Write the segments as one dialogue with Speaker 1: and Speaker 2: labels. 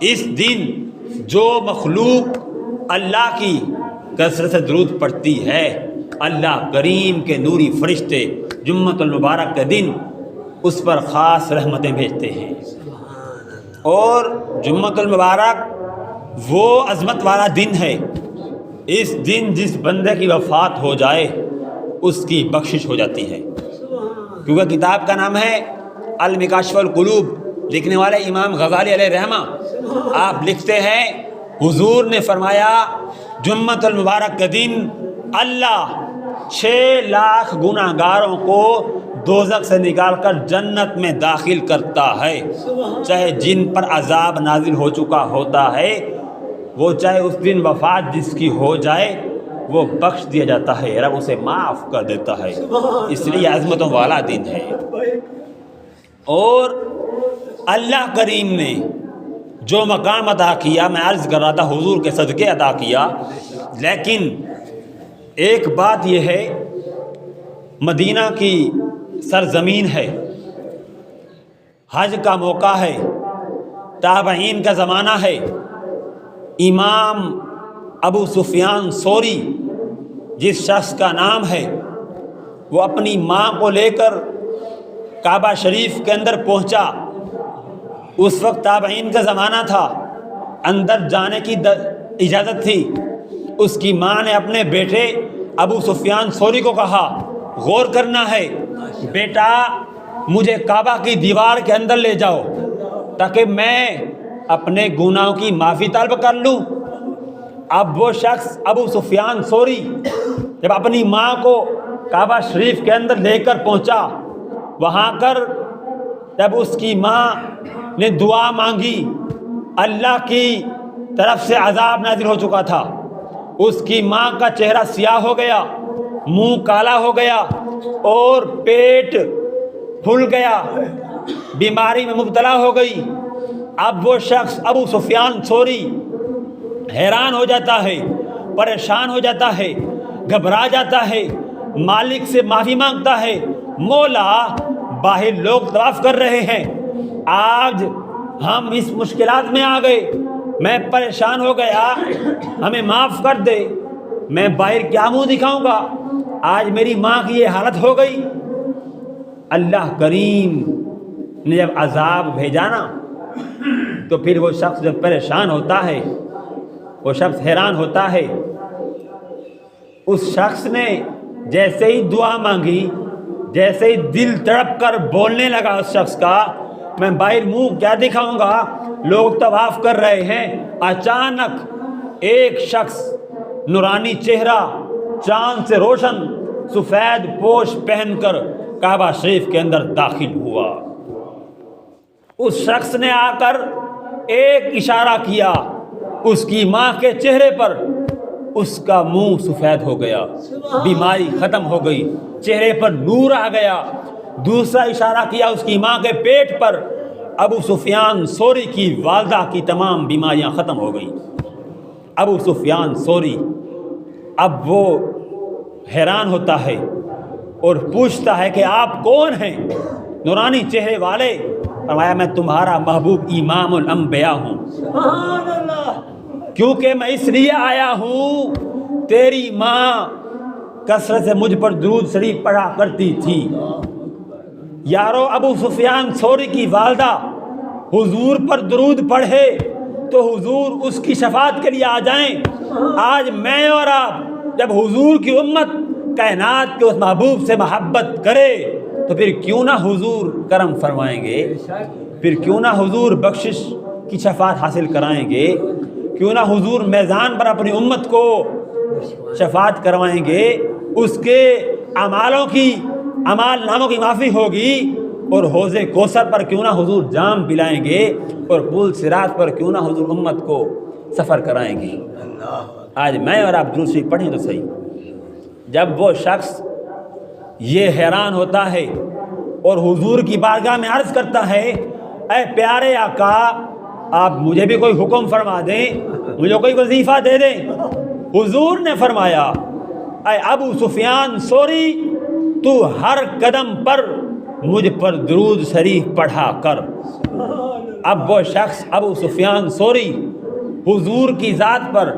Speaker 1: اس دن جو مخلوق اللہ کی کثرت سے درود پڑھتی ہے، اللہ کریم کے نوری فرشتے جمعۃ المبارک کے دن اس پر خاص رحمتیں بھیجتے ہیں۔ اور جمعۃ المبارک وہ عظمت والا دن ہے، اس دن جس بندے کی وفات ہو جائے اس کی بخشش ہو جاتی ہے، کیونکہ کتاب کا نام ہے المکاشف القلوب، لکھنے والے امام غزالی علیہ رحمہ۔ آپ لکھتے ہیں حضور نے فرمایا جمعۃ المبارک کے دن اللہ 6 لاکھ گناہ گاروں کو دوزخ سے نکال کر جنت میں داخل کرتا ہے، چاہے جن پر عذاب نازل ہو چکا ہوتا ہے وہ چاہے اس دن وفات جس کی ہو جائے وہ بخش دیا جاتا ہے، رب اسے معاف کر دیتا ہے، اس لیے عظمتوں والا دن ہے۔ اور اللہ کریم نے جو مقام عطا کیا، میں عرض کر رہا تھا حضور کے صدقے عطا کیا، لیکن ایک بات یہ ہے مدینہ کی سرزمین ہے، حج کا موقع ہے، تابعین کا زمانہ ہے، امام ابو سفیان ثوری جس شخص کا نام ہے وہ اپنی ماں کو لے کر کعبہ شریف کے اندر پہنچا۔ اس وقت تابعین کا زمانہ تھا، اندر جانے کی اجازت تھی۔ اس کی ماں نے اپنے بیٹے ابو سفیان ثوری کو کہا غور کرنا ہے بیٹا، مجھے کعبہ کی دیوار کے اندر لے جاؤ تاکہ میں اپنے گناہوں کی معافی طلب کر لوں۔ اب وہ شخص ابو سفیان ثوری جب اپنی ماں کو کعبہ شریف کے اندر لے کر پہنچا، وہاں کر جب اس کی ماں نے دعا مانگی، اللہ کی طرف سے عذاب نازل ہو چکا تھا، اس کی ماں کا چہرہ سیاہ ہو گیا، منہ کالا ہو گیا اور پیٹ پھول گیا، بیماری میں مبتلا ہو گئی۔ اب وہ شخص ابو سفیان ثوری حیران ہو جاتا ہے، پریشان ہو جاتا ہے، گھبرا جاتا ہے، مالک سے معافی مانگتا ہے، مولا باہر لوگ طواف کر رہے ہیں، آج ہم اس مشکلات میں آ گئے، میں پریشان ہو گیا، ہمیں معاف کر دے، میں باہر کیا منہ دکھاؤں گا، آج میری ماں کی یہ حالت ہو گئی۔ اللہ کریم نے جب عذاب بھیجا نا تو پھر وہ شخص جب پریشان ہوتا ہے، وہ شخص حیران ہوتا ہے، اس شخص نے جیسے ہی دعا مانگی، جیسے ہی دل تڑپ کر بولنے لگا اس شخص کا، میں باہر منہ کیا دکھاؤں گا، لوگ طواف کر رہے ہیں، اچانک ایک شخص نورانی چہرہ، چاند سے روشن سفید پوش پہن کر کعبہ شریف کے اندر داخل ہوا۔ اس شخص نے آ کر ایک اشارہ کیا، اس کی ماں کے چہرے پر، اس کا منہ سفید ہو گیا، بیماری ختم ہو گئی، چہرے پر نور آ گیا۔ دوسرا اشارہ کیا اس کی ماں کے پیٹ پر، ابو سفیان ثوری کی والدہ کی تمام بیماریاں ختم ہو گئیں۔ ابو سفیان ثوری اب وہ حیران ہوتا ہے اور پوچھتا ہے کہ آپ کون ہیں؟ نورانی چہرے والے فرمایا میں تمہارا محبوب امام الانبیاء ہوں، کیونکہ میں اس لیے آیا ہوں تیری ماں کثرت سے مجھ پر درود شریف پڑھا کرتی تھی۔ یارو ابو سفیان ثوری کی والدہ حضور پر درود پڑھے تو حضور اس کی شفاعت کے لیے آ جائیں۔ آج میں اور آپ جب حضور کی امت کائنات کے اس محبوب سے محبت کرے تو پھر کیوں نہ حضور کرم فرمائیں گے، پھر کیوں نہ حضور بخشش کی شفاعت حاصل کرائیں گے، کیوں نہ حضور میزان پر اپنی امت کو شفاعت کروائیں گے، اس کے اعمالوں کی اعمال ناموں کی معافی ہوگی، اور حوض کوثر پر کیوں نہ حضور جام پلائیں گے، اور پل صراط پر کیوں نہ حضور امت کو سفر کرائیں گے۔ آج میں اور آپ درود شریف پڑھیں تو صحیح۔ جب وہ شخص یہ حیران ہوتا ہے اور حضور کی بارگاہ میں عرض کرتا ہے اے پیارے آقا آپ مجھے بھی کوئی حکم فرما دیں، مجھے کوئی وظیفہ دے دیں، حضور نے فرمایا اے ابو سفیان ثوری تو ہر قدم پر مجھ پر درود شریف پڑھا کر۔ اب وہ شخص ابو سفیان ثوری حضور کی ذات پر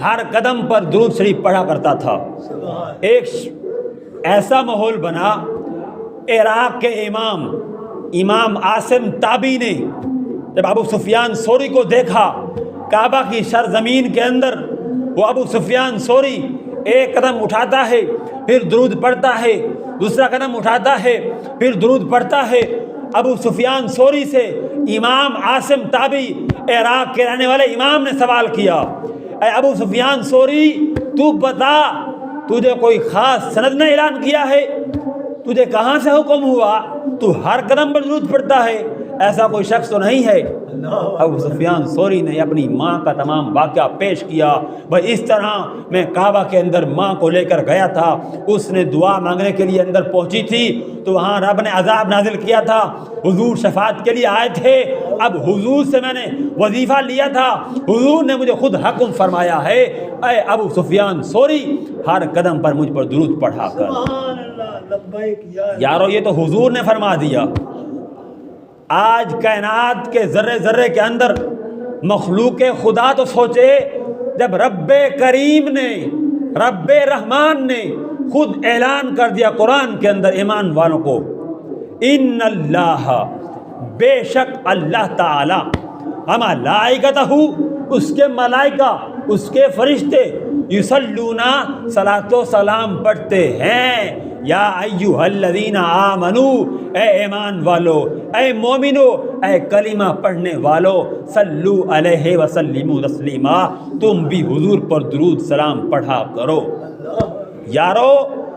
Speaker 1: ہر قدم پر درود شریف پڑھا کرتا تھا۔ ایک ایسا ماحول بنا، عراق کے امام عاصم تابعی نے جب ابو سفیان ثوری کو دیکھا کعبہ کی سرزمین کے اندر، وہ ابو سفیان ثوری ایک قدم اٹھاتا ہے پھر درود پڑھتا ہے، دوسرا قدم اٹھاتا ہے پھر درود پڑھتا ہے۔ ابو سفیان ثوری سے امام عاصم تابعی عراق کے رہنے والے امام نے سوال کیا، اے ابو سفیان ثوری، تو بتا تجھے کوئی خاص سند نے اعلان کیا ہے؟ تجھے کہاں سے حکم ہوا؟ تو ہر قدم پر درود پڑھتا ہے، ایسا کوئی شخص تو نہیں ہے۔ ابو سفیان ثوری نے اپنی ماں کا تمام واقعہ پیش کیا، بھائی اس طرح میں کعبہ کے اندر ماں کو لے کر گیا تھا، اس نے دعا مانگنے کے لیے اندر پہنچی تھی تو وہاں رب نے عذاب نازل کیا تھا، حضور شفاعت کے لیے آئے تھے، اب حضور سے میں نے وظیفہ لیا تھا، حضور نے مجھے خود حکم فرمایا ہے، اے ابو سفیان ثوری ہر قدم پر مجھ پر درود پڑھا کر۔ یارو یہ تو حضور نے فرما دیا۔ آج کائنات کے ذرے ذرے کے اندر مخلوق خدا تو سوچے، جب رب کریم نے، رب رحمان نے خود اعلان کر دیا قرآن کے اندر ایمان والوں کو، ان اللہ، بے شک اللہ تعالی، ملائکتہ، اس کے ملائکہ، اس کے فرشتے، یصلون، صلاۃ و سلام پڑھتے ہیں، یا ایھا الذین آمنو، اے ایمان والو، اے مومنو، اے کلمہ پڑھنے والو، صلو علیہ وسلموا تسلیما، تم بھی حضور پر درود سلام پڑھا کرو۔ یارو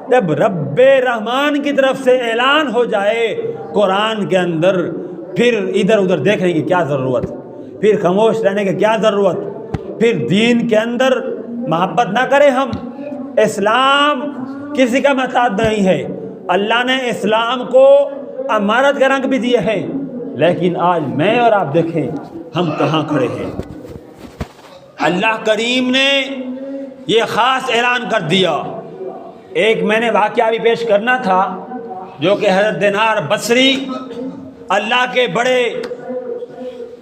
Speaker 1: جب رب رحمان کی طرف سے اعلان ہو جائے قرآن کے اندر، پھر ادھر ادھر دیکھنے کی کیا ضرورت، پھر خاموش رہنے کی کیا ضرورت، پھر دین کے اندر محبت نہ کریں ہم۔ اسلام کسی کا محتاج نہیں ہے، اللہ نے اسلام کو امارت کا رنگ بھی دیے ہیں، لیکن آج میں اور آپ دیکھیں ہم کہاں کھڑے ہیں۔ اللہ کریم نے یہ خاص اعلان کر دیا۔ ایک میں نے واقعہ بھی پیش کرنا تھا جو کہ حضرت دینار بصری اللہ کے بڑے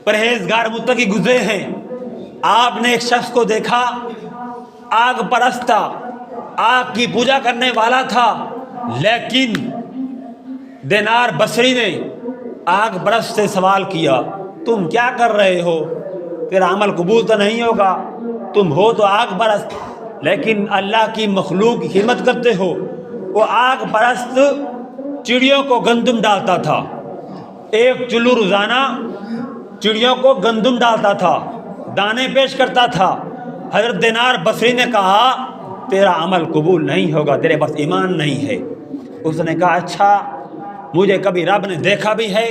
Speaker 1: پرہیزگار متقی گزرے ہیں۔ آپ نے ایک شخص کو دیکھا، آگ پرست تھا، آگ کی پوجا کرنے والا تھا، لیکن دینار بصری نے آگ پرست سے سوال کیا، تم کیا کر رہے ہو؟ تیرا عمل قبول تو نہیں ہوگا، تم ہو تو آگ پرست لیکن اللہ کی مخلوق کی خدمت کرتے ہو۔ وہ آگ پرست چڑیوں کو گندم ڈالتا تھا، ایک چلو روزانہ چڑیوں کو گندم ڈالتا تھا، دانے پیش کرتا تھا۔ حضرت دینار بصری نے کہا تیرا عمل قبول نہیں ہوگا، تیرے پاس ایمان نہیں ہے۔ اس نے کہا اچھا مجھے کبھی رب نے دیکھا بھی ہے؟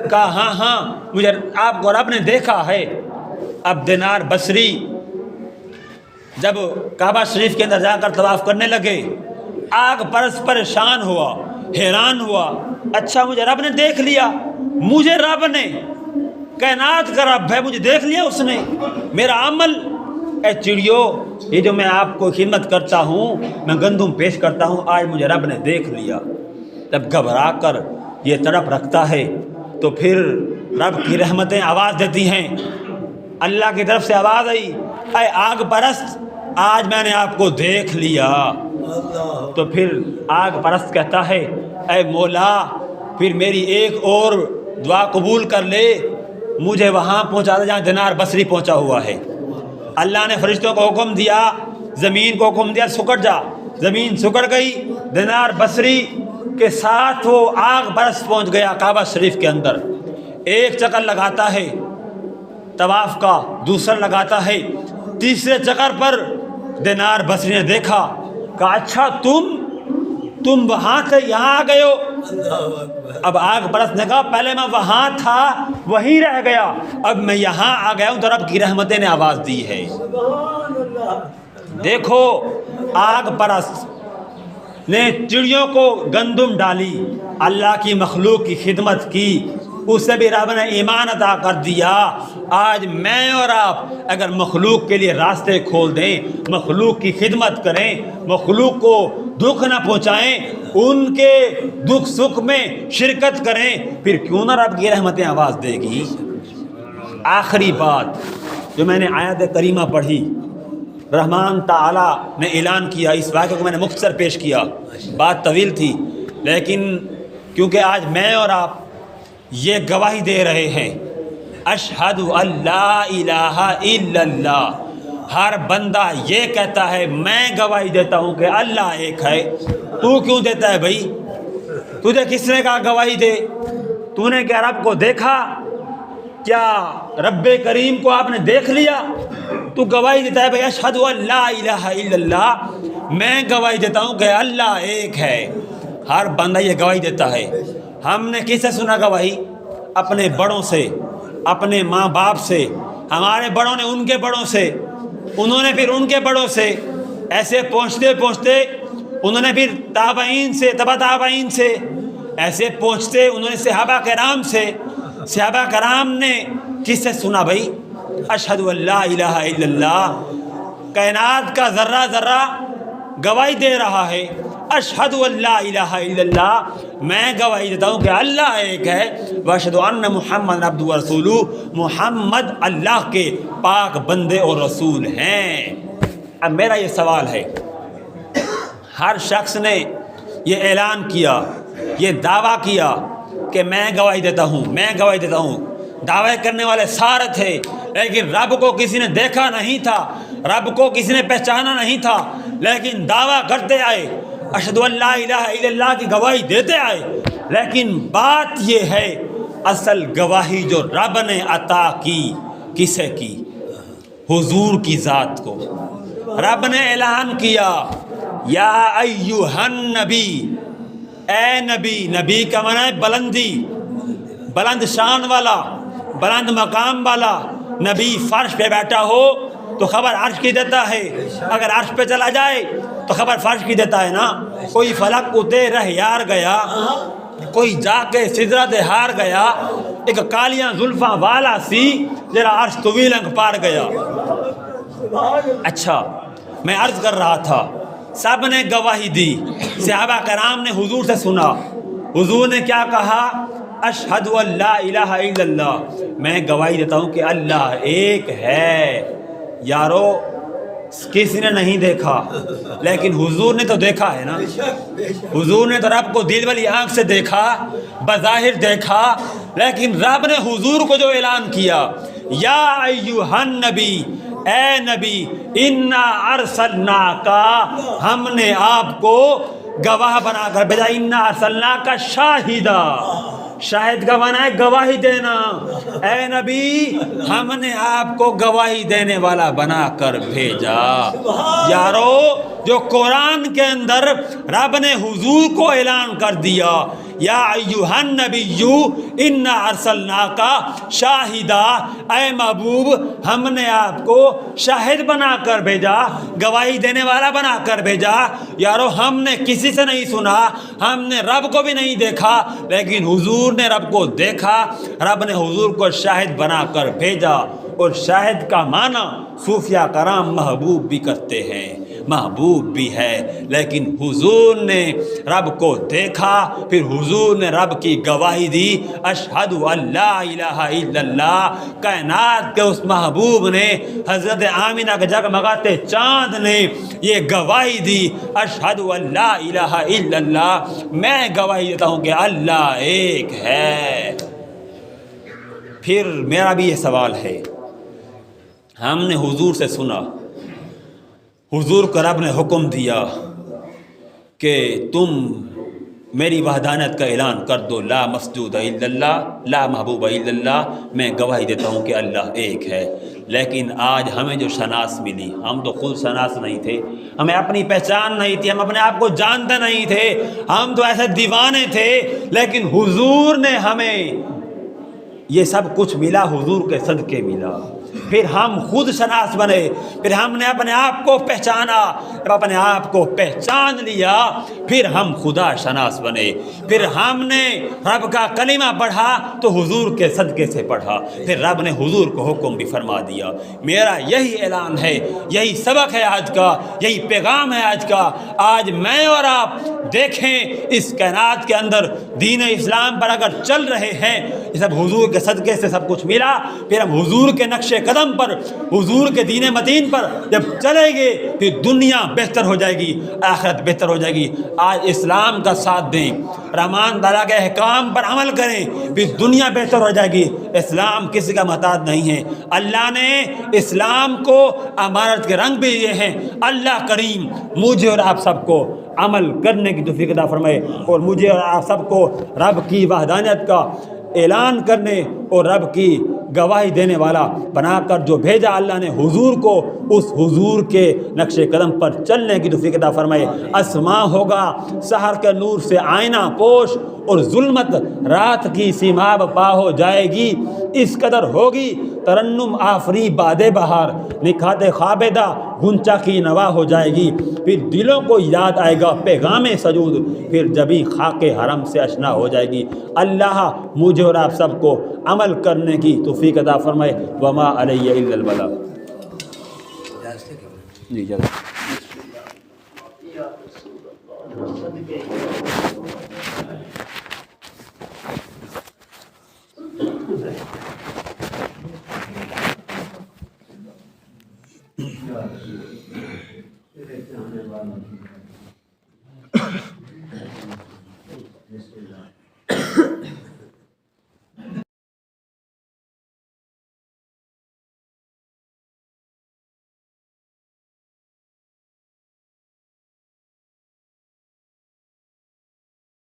Speaker 1: کہا ہاں مجھے آپ کو رب نے دیکھا ہے۔ اب دینار بصری جب کعبہ شریف کے اندر جا کر طواف کرنے لگے، آگ پرست پریشان ہوا، حیران ہوا، اچھا مجھے رب نے دیکھ لیا، مجھے رب نے، کائنات کا رب ہے، مجھے دیکھ لیا اس نے، میرا عمل، اے چڑیوں یہ جو میں آپ کو خدمت کرتا ہوں، میں گندم پیش کرتا ہوں، آج مجھے رب نے دیکھ لیا۔ جب گھبرا کر یہ تڑپ رکھتا ہے تو پھر رب کی رحمتیں آواز دیتی ہیں، اللہ کی طرف سے آواز آئی، اے آگ پرست آج میں نے آپ کو دیکھ لیا۔ تو پھر آگ پرست کہتا ہے اے مولا پھر میری ایک اور دعا قبول کر لے، مجھے وہاں پہنچا دے جہاں دینار بصری پہنچا ہوا ہے۔ اللہ نے فرشتوں کو حکم دیا، زمین کو حکم دیا سکڑ جا، زمین سکڑ گئی، دینار بصری کے ساتھ وہ آگ پرست پہنچ گیا کعبہ شریف کے اندر۔ ایک چکر لگاتا ہے طواف کا، دوسرا لگاتا ہے، تیسرے چکر پر دینار بصری نے دیکھا، کہا اچھا تم وہاں سے یہاں آ گئے ہو؟ اب آگ پرست نے کہا پہلے میں وہاں تھا وہیں رہ گیا، اب میں یہاں آ گیا ہوں تو رب کی رحمتیں نے آواز دی ہے۔ دیکھو آگ پرست نے چڑیوں کو گندم ڈالی، اللہ کی مخلوق کی خدمت کی، اس سے بھی رب نے ایمان عطا کر دیا۔ آج میں اور آپ اگر مخلوق کے لیے راستے کھول دیں، مخلوق کی خدمت کریں، مخلوق کو دکھ نہ پہنچائیں، ان کے دکھ سکھ میں شرکت کریں، پھر کیوں نہ رب کی رحمتیں آواز دے گی۔ آخری بات جو میں نے آیت کریمہ پڑھی، رحمان تعالیٰ نے اعلان کیا، اس واقعے کو میں نے مختصر پیش کیا، بات طویل تھی، لیکن کیونکہ آج میں اور آپ یہ گواہی دے رہے ہیں، اشہد ان لا الہ الا اللہ، ہر بندہ یہ کہتا ہے میں گواہی دیتا ہوں کہ اللہ ایک ہے۔ تو کیوں دیتا ہے بھائی؟ تجھے کس نے کہا گواہی دے؟ تو نے کیا رب کو دیکھا؟ کیا رب کریم کو آپ نے دیکھ لیا؟ تو گواہی دیتا ہے بھائی اشہد ان لا الہ الا اللہ، میں گواہی دیتا ہوں کہ اللہ ایک ہے۔ ہر بندہ یہ گواہی دیتا ہے۔ ہم نے کس سے سنا گواہی؟ اپنے بڑوں سے، اپنے ماں باپ سے، ہمارے بڑوں نے ان کے بڑوں سے، انہوں نے پھر ان کے بڑوں سے، ایسے پہنچتے پہنچتے انہوں نے پھر تابعین سے، تبع تابعین سے، ایسے پہنچتے انہوں نے صحابہ کرام سے، صحابہ کرام نے کس سے سنا بھائی؟ اشہد ان لا الہ الا اللہ۔ کائنات کا ذرہ ذرہ گواہی دے رہا ہے، اشہد ان لا الہ الا اللہ، میں گواہی دیتا ہوں کہ اللہ ایک ہے، واشہد ان محمد عبدہ ورسولہ، محمد اللہ کے پاک بندے اور رسول ہیں۔ اب میرا یہ سوال ہے، ہر شخص نے یہ اعلان کیا، یہ دعویٰ کیا کہ میں گواہی دیتا ہوں، میں گواہی دیتا ہوں، دعوے کرنے والے سارے تھے، لیکن رب کو کسی نے دیکھا نہیں تھا، رب کو کسی نے پہچانا نہیں تھا، لیکن دعویٰ کرتے آئے، اشہد ان لا الہ الا اللہ کی گواہی دیتے آئے۔ لیکن بات یہ ہے، اصل گواہی جو رب نے عطا کی، کسے کی؟ حضور کی ذات کو۔ رب نے اعلان کیا، یا ایھا النبی، اے نبی، نبی کا معنی ہے بلندی، بلند شان والا، بلند مقام والا۔ نبی فرش پہ بیٹھا ہو تو خبر عرش کی دیتا ہے، اگر عرش پہ چلا جائے تو خبر فرش کی دیتا ہے نا۔ کوئی فلک اتے رہ یار گیا، کوئی جا کے سدرت ہار گیا، ایک کالیاں زلفاں والا سی جرا عرش طویل انگ پار گیا۔ اچھا، میں عرض کر رہا تھا، سب نے گواہی دی، صحابہ کرام نے حضور سے سنا، حضور نے کیا کہا؟ اشہد ان لا الہ الا اللہ، میں گواہی دیتا ہوں کہ اللہ ایک ہے۔ یارو کسی نے نہیں دیکھا، لیکن حضور نے تو دیکھا ہے نا، حضور نے تو رب کو دل والی آنکھ سے دیکھا، بظاہر دیکھا، لیکن رب نے حضور کو جو اعلان کیا، یا ایھا النبی، اے نبی، انا ارسلناک، ہم نے آپ کو گواہ بنا کر بھیجا، انا ارسلناک شاہدا، شاہد کا معنی ہے گواہی دینا، اے نبی ہم نے آپ کو گواہی دینے والا بنا کر بھیجا۔ یارو جو قرآن کے اندر رب نے حضور کو اعلان کر دیا، یا ایھا النبی انا ارسلناک شاہدا، اے محبوب ہم نے آپ کو شاہد بنا کر بھیجا، گواہی دینے والا بنا کر بھیجا۔ یارو ہم نے کسی سے نہیں سنا، ہم نے رب کو بھی نہیں دیکھا، لیکن حضور نے رب کو دیکھا، رب نے حضور کو شاہد بنا کر بھیجا۔ اور شاہد کا معنی صوفیہ کرام محبوب بھی کرتے ہیں، محبوب بھی ہے، لیکن حضور نے رب کو دیکھا، پھر حضور نے رب کی گواہی دی، اشہد ان لا الہ الا اللہ۔ کائنات کے اس محبوب نے، حضرت آمینہ کے جگمگاتے چاند نے یہ گواہی دی، اشہد ان لا الہ الا اللہ، میں گواہی دیتا ہوں کہ اللہ ایک ہے۔ پھر میرا بھی یہ سوال ہے، ہم نے حضور سے سنا، حضور کو رب نے حکم دیا کہ تم میری وحدانیت کا اعلان کر دو، لا مسجود الا اللہ، لا محبوب الا اللہ، میں گواہی دیتا ہوں کہ اللہ ایک ہے۔ لیکن آج ہمیں جو شناس ملی، ہم تو خود شناس نہیں تھے، ہمیں اپنی پہچان نہیں تھی، ہم اپنے آپ کو جانتے نہیں تھے، ہم تو ایسے دیوانے تھے، لیکن حضور نے ہمیں یہ سب کچھ ملا، حضور کے صدقے ملا۔ پھر ہم خود شناس بنے، پھر ہم نے اپنے آپ کو پہچانا، جب اپنے آپ کو پہچان لیا پھر ہم خدا شناس بنے، پھر ہم نے رب کا کلمہ پڑھا تو حضور کے صدقے سے پڑھا، پھر رب نے حضور کو حکم بھی فرما دیا۔ میرا یہی اعلان ہے، یہی سبق ہے آج کا، یہی پیغام ہے آج کا۔ آج میں اور آپ دیکھیں اس کائنات کے اندر دین اسلام پر اگر چل رہے ہیں، یہ سب حضور کے صدقے سے سب کچھ ملا، پھر ہم حضور کے نقش قدم پر، حضور کے دین متین پر جب چلیں گے پھر دنیا بہتر ہو جائے گی، آخرت بہتر ہو جائے گی۔ آج اسلام کا ساتھ دیں، رحمان تعالیٰ کے احکام پر عمل کریں، پھر دنیا بہتر ہو جائے گی۔ اسلام کسی کا محتاج نہیں ہے، اللہ نے اسلام کو امانت کے رنگ بھی دیے ہیں۔ اللہ کریم مجھے اور آپ سب کو عمل کرنے کی توفیق عطا فرمائے، اور مجھے اور آپ سب کو رب کی وحدانیت کا اعلان کرنے اور رب کی گواہی دینے والا بنا کر جو بھیجا اللہ نے حضور کو، اس حضور کے نقش قدم پر چلنے کی توفیق عطا فرمائے۔ اسماں ہوگا سحر کے نور سے آئینہ پوش، اور ظلمت رات کی سیماب پا ہو جائے گی، اس قدر ہوگی ترنم آفری باد بہار، نکھات خوابیدہ غنچہ کی نوا ہو جائے گی۔ پھر دلوں کو یاد آئے گا پیغام سجود، پھر جبھی خاک حرم سے اشنا ہو جائے گی۔ اللہ مجھے اور آپ سب کو عمل کرنے کی توفیق عطا فرمائے۔ وما علیہ الا البلاغ۔ جی جلد
Speaker 2: آنے والا